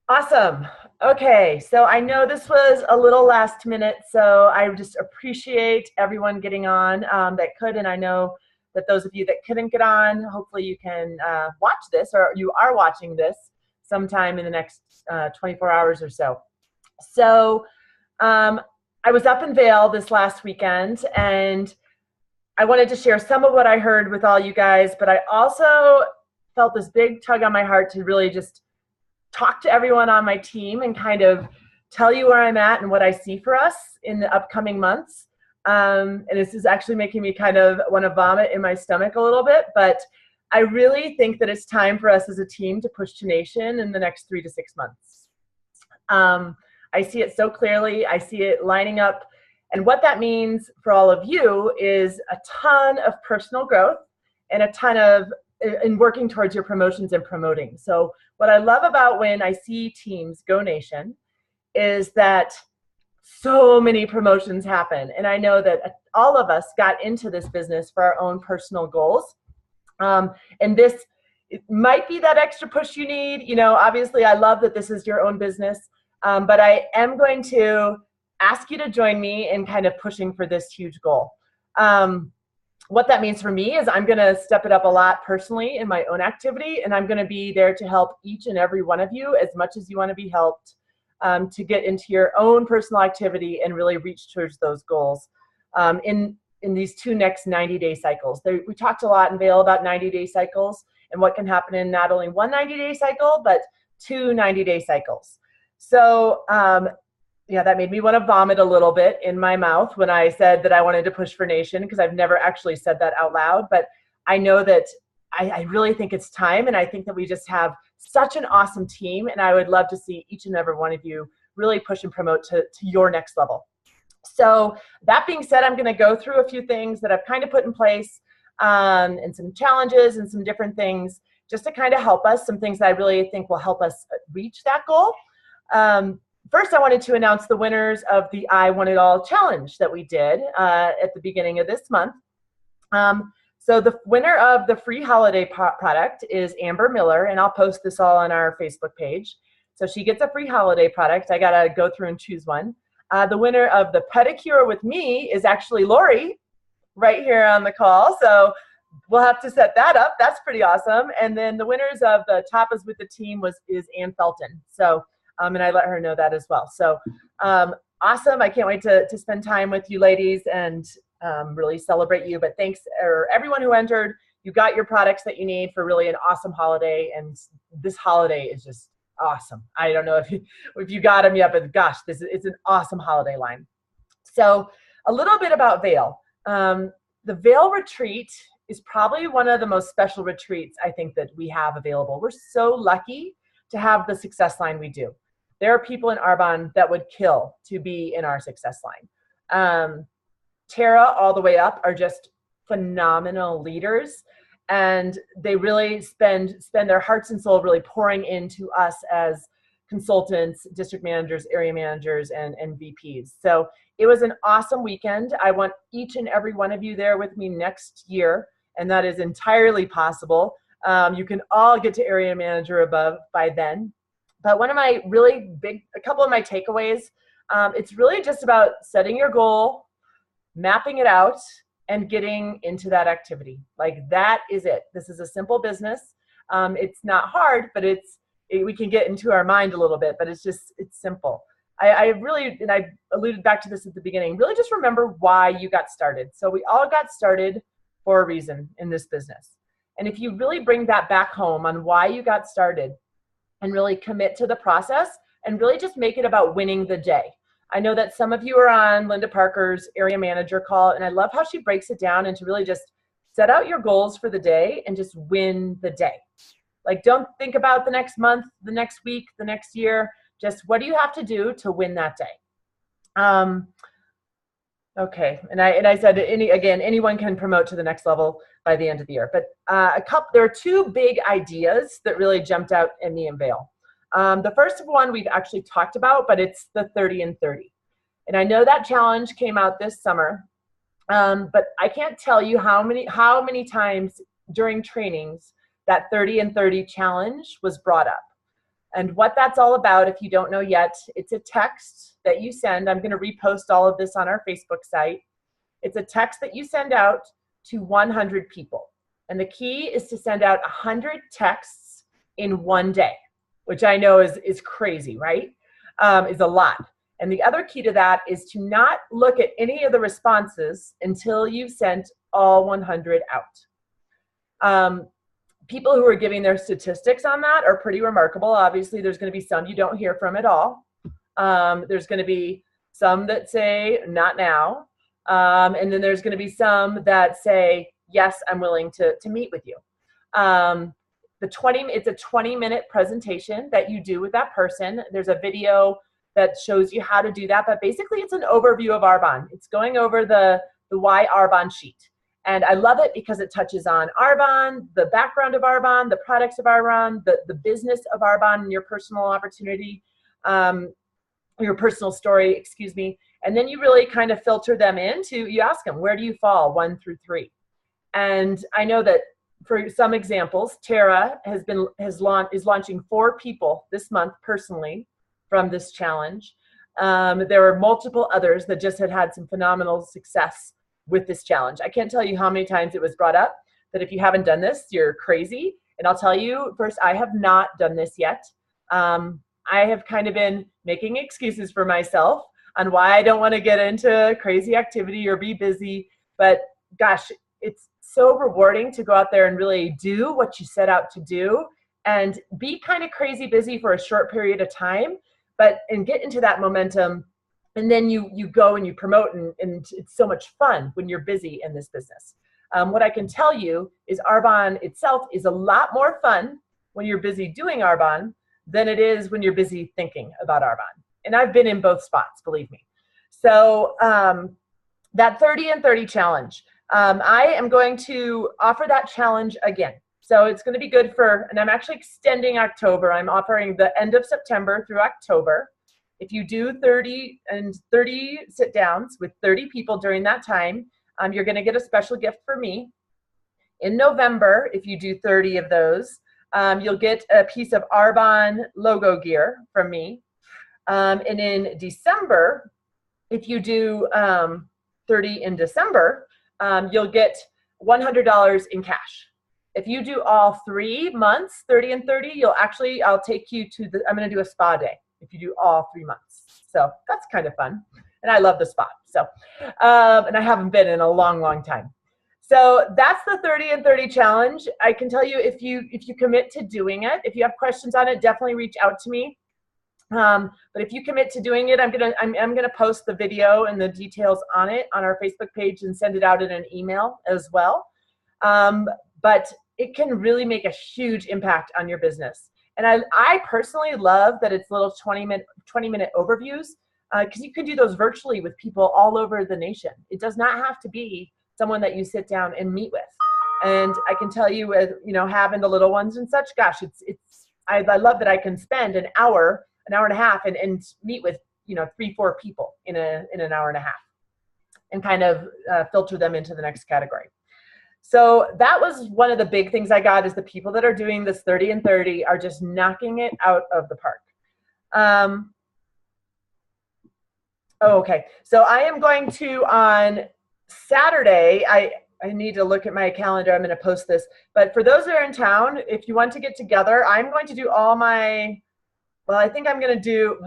Awesome. Okay, so I know this was a little last minute, so I just appreciate everyone getting on that could, and I know that those of you that couldn't get on, hopefully you can watch this, or you are watching this sometime in the next 24 hours or so. So um, I was up in Vail this last weekend, and I wanted to share some of what I heard with all you guys, but I also felt this big tug on my heart to really just talk to everyone on my team and kind of tell you where I'm at and what I see for us in the upcoming months. And this is actually making me kind of want to vomit in my stomach a little bit, but I really think that it's time for us as a team to push to nation in the next 3 to 6 months. I see it so clearly. I see it lining up. And what that means for all of you is a ton of personal growth and a ton of in working towards your promotions and promoting. So what I love about when I see teams go nation is that so many promotions happen. And I know that all of us got into this business for our own personal goals. And this it might be that extra push you need. You know, obviously I love that this is your own business, but I am going to ask you to join me in kind of pushing for this huge goal. What that means for me is I'm going to step it up a lot personally in my own activity, and I'm going to be there to help each and every one of you as much as you want to be helped to get into your own personal activity and really reach towards those goals in these two next 90-day cycles. We talked a lot in Vail about 90-day cycles and what can happen in not only one 90-day cycle, but two 90-day cycles. So yeah, that made me want to vomit a little bit in my mouth when I said that I wanted to push for nation, because I've never actually said that out loud. But I know that I really think it's time, and I think that we just have such an awesome team, and I would love to see each and every one of you really push and promote to your next level. So that being said, I'm going to go through a few things that I've kind of put in place and some challenges and some different things just to kind of help us, some things that I really think will help us reach that goal. First, I wanted to announce the winners of the I Want It All challenge that we did at the beginning of this month. So the winner of the free holiday product is Amber Miller, and I'll post this all on our Facebook page. So she gets a free holiday product. I got to go through and choose one. The winner of the pedicure with me is actually Lori, right here on the call. So we'll have to set that up. That's pretty awesome. And then the winners of the Tapas with the Team is Ann Felton. So and I let her know that as well. So awesome. I can't wait to spend time with you ladies and really celebrate you. But thanks everyone who entered. You got your products that you need for really an awesome holiday. And this holiday is just awesome. I don't know if you got them yet, but gosh, it's an awesome holiday line. So a little bit about Vail. The Vail retreat is probably one of the most special retreats I think that we have available. We're so lucky to have the success line we do. There are people in Arbonne that would kill to be in our success line. Tara all the way up are just phenomenal leaders, and they really spend their hearts and soul really pouring into us as consultants, district managers, area managers, and VPs. So it was an awesome weekend. I want each and every one of you there with me next year, and that is entirely possible. You can all get to area manager above by then. But one of my really a couple of my takeaways, it's really just about setting your goal, mapping it out, and getting into that activity. Like that is it. This is a simple business. It's not hard, but we can get into our mind a little bit, but it's simple. I really, and I alluded back to this at the beginning, really just remember why you got started. So we all got started for a reason in this business. And if you really bring that back home on why you got started and really commit to the process and really just make it about winning the day. I know that some of you are on Linda Parker's area manager call, and I love how she breaks it down into really just set out your goals for the day and just win the day. Like don't think about the next month, the next week, the next year. Just what do you have to do to win that day? Okay, and I said anyone can promote to the next level by the end of the year. But there are two big ideas that really jumped out at me in Vail. The first one we've actually talked about, but it's the 30 and 30. And I know that challenge came out this summer, but I can't tell you how many times during trainings that 30 and 30 challenge was brought up. And what that's all about, if you don't know yet, it's a text that you send. I'm going to repost all of this on our Facebook site. It's a text that you send out to 100 people. And the key is to send out 100 texts in one day, which I know is crazy, right? Is a lot. And the other key to that is to not look at any of the responses until you've sent all 100 out. People who are giving their statistics on that are pretty remarkable. Obviously, there's going to be some you don't hear from at all. There's going to be some that say, not now. And then there's going to be some that say, yes, I'm willing to meet with you. It's a 20-minute presentation that you do with that person. There's a video that shows you how to do that, but basically it's an overview of Arbonne. It's going over the why Arbonne sheet. And I love it because it touches on Arbonne, the background of Arbonne, the products of Arbonne, the business of Arbonne, and your personal opportunity, your personal story, excuse me. And then you really kind of filter them you ask them, where do you fall, 1 through 3? And I know that for some examples, Tara is launching 4 people this month personally from this challenge. There were multiple others that just had some phenomenal success with this challenge. I can't tell you how many times it was brought up that if you haven't done this, you're crazy. And I'll tell you, first, I have not done this yet. I have kind of been making excuses for myself on why I don't want to get into crazy activity or be busy. But gosh, it's so rewarding to go out there and really do what you set out to do and be kind of crazy busy for a short period of time, and get into that momentum. And then you go and you promote, and it's so much fun when you're busy in this business. What I can tell you is Arbonne itself is a lot more fun when you're busy doing Arbonne than it is when you're busy thinking about Arbonne. And I've been in both spots, believe me. So that 30 and 30 challenge, I am going to offer that challenge again. So it's going to be good and I'm actually extending October. I'm offering the end of September through October. If you do 30 sit downs with 30 people during that time, you're going to get a special gift for me. In November, if you do 30 of those, you'll get a piece of Arbonne logo gear from me. And in December, if you do 30 in December, you'll get $100 in cash. If you do all 3 months, 30 and 30, I'll take you I'm going to do a spa day if you do all 3 months. So that's kind of fun. And I love the spa. So, and I haven't been in a long, long time. So that's the 30 and 30 challenge. I can tell you, if you commit to doing it, if you have questions on it, definitely reach out to me. But if you commit to doing it, I'm gonna post the video and the details on it on our Facebook page and send it out in an email as well. But it can really make a huge impact on your business. And I personally love that it's little 20-minute overviews, because you can do those virtually with people all over the nation. It does not have to be someone that you sit down and meet with. And I can tell you, with having the little ones and such, gosh, I love that I can spend an hour and a half and meet with 3-4 people in an hour and a half, and kind of filter them into the next category. So that was one of the big things I got, is the people that are doing this 30 and 30 are just knocking it out of the park. Okay, so I am going to, on Saturday, I need to look at my calendar. I'm going to post this. But for those that are in town, if you want to get together, I'm going to do I think I'm going to do,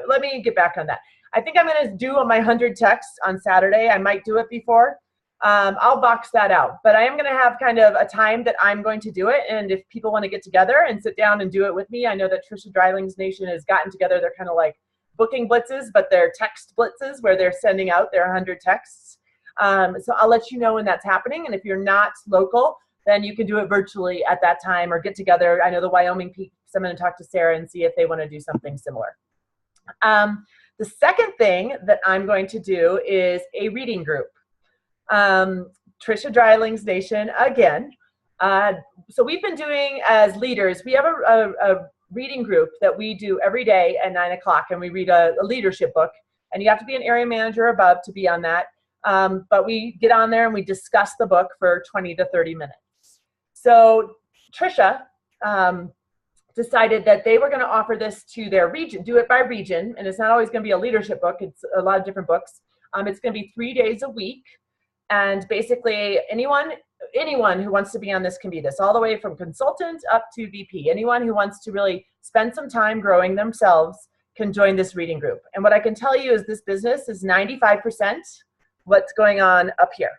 let me get back on that. I think I'm going to do my 100 texts on Saturday. I might do it before. I'll box that out. But I am going to have kind of a time that I'm going to do it. And if people want to get together and sit down and do it with me, I know that Trisha Drylings Nation has gotten together. They're kind of like booking blitzes, but they're text blitzes where they're sending out their 100 texts. So I'll let you know when that's happening. And if you're not local, then you can do it virtually at that time or get together. I know the Wyoming Peaks, I'm going to talk to Sarah and see if they want to do something similar. The second thing that I'm going to do is a reading group. Trisha Drylings Nation again. So we've been doing, as leaders, we have a reading group that we do every day at 9 o'clock, and we read a leadership book, and you have to be an area manager above to be on that. But we get on there and we discuss the book for 20 to 30 minutes. So Trisha decided that they were going to offer this to their region, do it by region. And it's not always going to be a leadership book. It's a lot of different books. It's going to be 3 days a week. And basically anyone who wants to be on this can be this, all the way from consultant up to VP. Anyone who wants to really spend some time growing themselves can join this reading group. And what I can tell you is this business is 95% what's going on up here.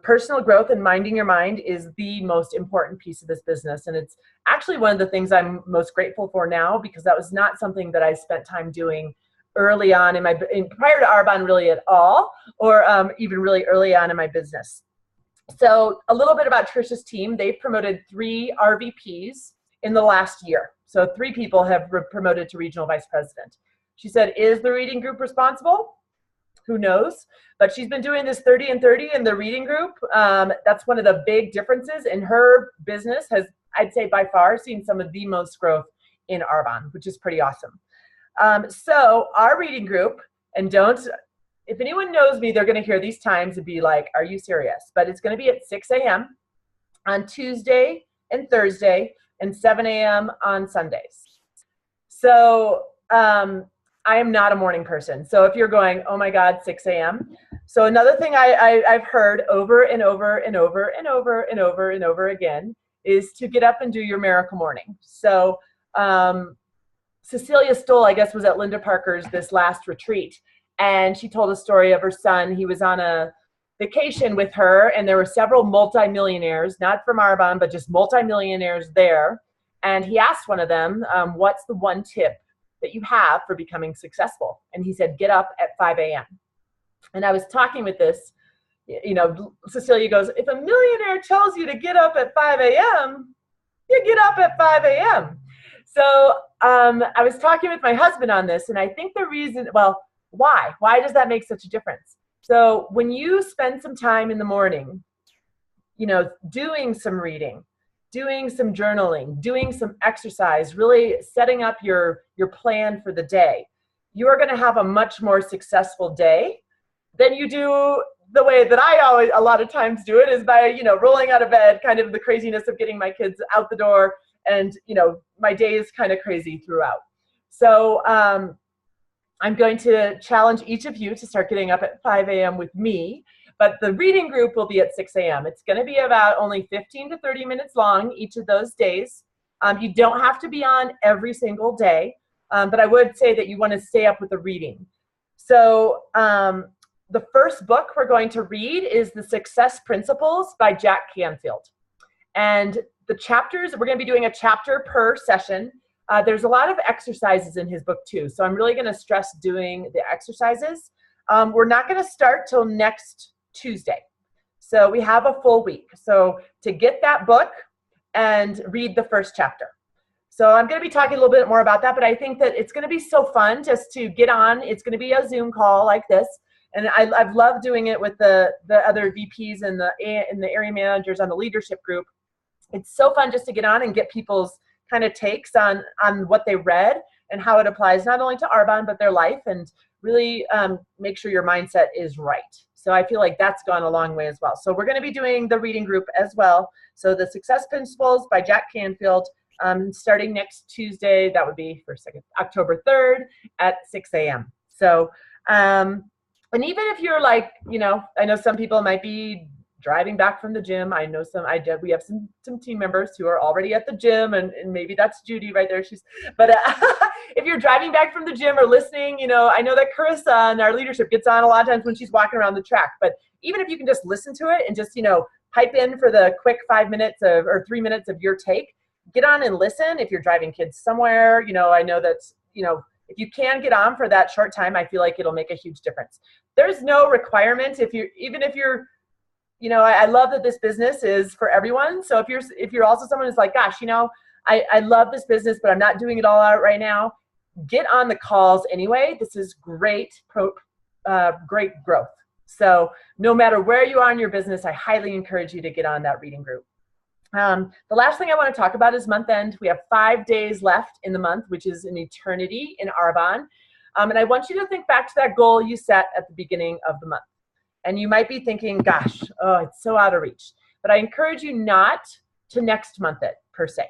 Personal growth and minding your mind is the most important piece of this business. And it's actually one of the things I'm most grateful for now, because that was not something that I spent time doing early on prior to Arbonne really at all, or even really early on in my business. So a little bit about Trisha's team. They've promoted 3 RVPs in the last year. So 3 people have promoted to regional vice president. She said, is the reading group responsible? Who knows? But she's been doing this 30 and 30 in the reading group. That's one of the big differences in her business. Has, I'd say by far, seen some of the most growth in Arbonne, which is pretty awesome. So our reading group, and if anyone knows me, they're going to hear these times and be like, are you serious? But it's going to be at 6 a.m. on Tuesday and Thursday and 7 a.m. on Sundays. So I am not a morning person. So if you're going, oh my God, 6 a.m. So another thing I've heard over and over and over and over and over and over again is to get up and do your miracle morning. So Cecilia Stoll, I guess, was at Linda Parker's this last retreat. And she told a story of her son. He was on a vacation with her, and there were several multimillionaires, not from Arbonne, but just multimillionaires there. And he asked one of them, what's the one tip that you have for becoming successful? And he said, get up at 5 a.m. And I was talking with this, Cecilia goes, if a millionaire tells you to get up at 5 a.m., you get up at 5 a.m. So I was talking with my husband on this, and I think the reason, why? Why does that make such a difference? So when you spend some time in the morning, doing some reading, doing some journaling, doing some exercise, really setting up your plan for the day, you are going to have a much more successful day than you do the way that I always, a lot of times do it, is by, rolling out of bed, kind of the craziness of getting my kids out the door, and, my day is kind of crazy throughout. So I'm going to challenge each of you to start getting up at 5 a.m. with me. But the reading group will be at 6 a.m. It's going to be about only 15 to 30 minutes long each of those days. You don't have to be on every single day, but I would say that you want to stay up with the reading. So the first book we're going to read is The Success Principles by Jack Canfield. And the chapters, we're going to be doing a chapter per session. There's a lot of exercises in his book too, so I'm really going to stress doing the exercises. We're not going to start till next Tuesday. So we have a full week. So to get that book and read the first chapter. So I'm going to be talking a little bit more about that, but I think that it's going to be so fun just to get on. It's going to be a Zoom call like this. And I've loved doing it with the other VPs and the area managers on the leadership group. It's so fun just to get on and get people's kind of takes on what they read and how it applies not only to Arbonne, but their life, and really make sure your mindset is right. So I feel like that's gone a long way as well. So we're going to be doing the reading group as well. So The Success Principles by Jack Canfield, starting next Tuesday, that would be October 3rd at 6 a.m. So, and even if you're like, I know some people might be driving back from the gym. I know we have some team members who are already at the gym, and maybe that's Judy right there. But if you're driving back from the gym or listening, I know that Carissa in our leadership gets on a lot of times when she's walking around the track. But even if you can just listen to it and just, pipe in for the quick 5 minutes or 3 minutes of your take, get on and listen. If you're driving kids somewhere, I know that's, if you can get on for that short time, I feel like it'll make a huge difference. There's no requirement. I love that this business is for everyone. So if you're also someone who's like, gosh, I love this business, but I'm not doing it all out right now, get on the calls anyway. This is great growth. So no matter where you are in your business, I highly encourage you to get on that reading group. The last thing I want to talk about is month end. We have 5 days left in the month, which is an eternity in Arbonne. And I want you to think back to that goal you set at the beginning of the month. And you might be thinking, gosh, it's so out of reach. But I encourage you not to next month it, per se.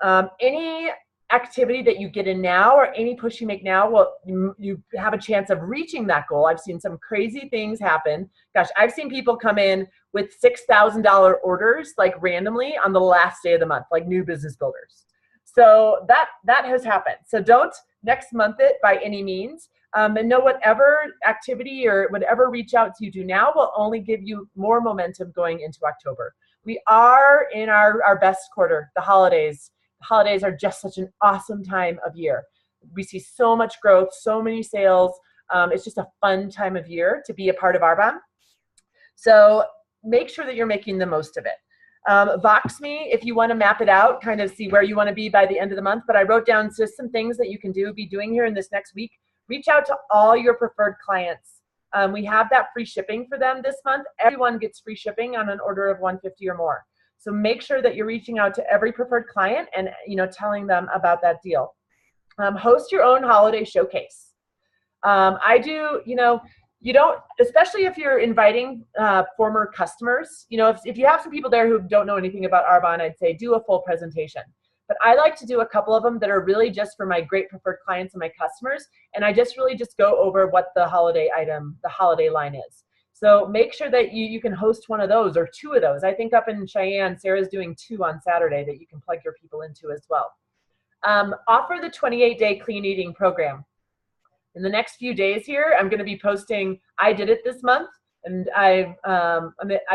Any activity that you get in now or any push you make now, well, you have a chance of reaching that goal. I've seen some crazy things happen. Gosh, I've seen people come in with $6,000 orders like randomly on the last day of the month, like new business builders. So that has happened. So don't next month it by any means. And know whatever activity or whatever reach outs you do now will only give you more momentum going into October. We are in our best quarter, the holidays. Holidays are just such an awesome time of year. We see so much growth, so many sales. It's just a fun time of year to be a part of Arbonne. So make sure that you're making the most of it. Vox me if you want to map it out, kind of see where you want to be by the end of the month. But I wrote down just some things that you can be doing here in this next week. Reach out to all your preferred clients. We have that free shipping for them this month. Everyone gets free shipping on an order of $150 or more. So make sure that you're reaching out to every preferred client and telling them about that deal. Host your own holiday showcase. I do, you don't, especially if you're inviting former customers, if you have some people there who don't know anything about Arbonne, I'd say do a full presentation. But I like to do a couple of them that are really just for my great preferred clients and my customers. And I just really just go over what the holiday line is. So make sure that you can host one of those or two of those. I think up in Cheyenne, Sarah's doing 2 on Saturday that you can plug your people into as well. Offer the 28-day clean eating program. In the next few days here, I'm going to be posting, I did it this month, and I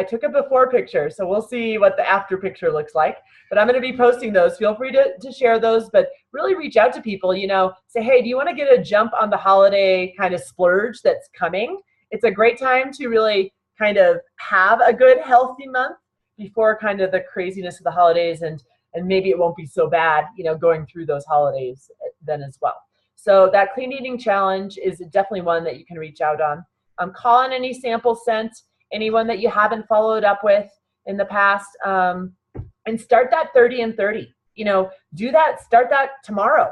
took a before picture, so we'll see what the after picture looks like. But I'm going to be posting those. Feel free to share those, but really reach out to people, say, hey, do you want to get a jump on the holiday kind of splurge that's coming? It's a great time to really kind of have a good, healthy month before kind of the craziness of the holidays, and maybe it won't be so bad, going through those holidays then as well. So that clean eating challenge is definitely one that you can reach out on. Call on any sample sent, anyone that you haven't followed up with in the past, and start that 30 and 30. Start that tomorrow.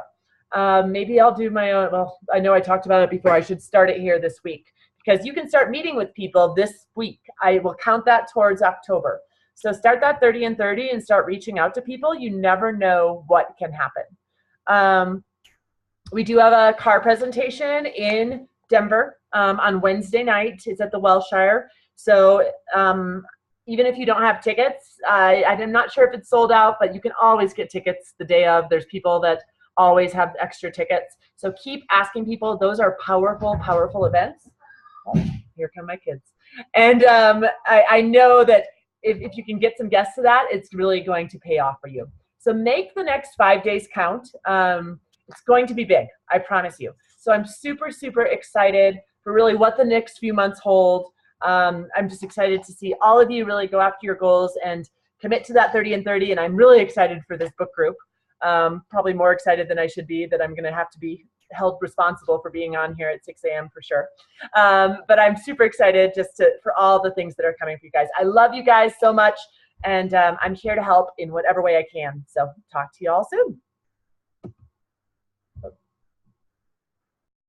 Maybe I'll do my own, well, I know I talked about it before, I should start it here this week. Because you can start meeting with people this week. I will count that towards October. So start that 30 and 30 and start reaching out to people. You never know what can happen. We do have a car presentation in Denver on Wednesday night. It's at the Welshire. So even if you don't have tickets, I'm not sure if it's sold out, but you can always get tickets the day of. There's people that always have extra tickets. So keep asking people. Those are powerful, powerful events. Oh, here come my kids. And I know that if you can get some guests to that, it's really going to pay off for you. So make the next 5 days count. It's going to be big, I promise you. So I'm super, super excited for really what the next few months hold. I'm just excited to see all of you really go after your goals and commit to that 30 and 30. And I'm really excited for this book group. Probably more excited than I should be that I'm going to have to be held responsible for being on here at 6 a.m. for sure. But I'm super excited for all the things that are coming for you guys. I love you guys so much, and I'm here to help in whatever way I can. So talk to you all soon.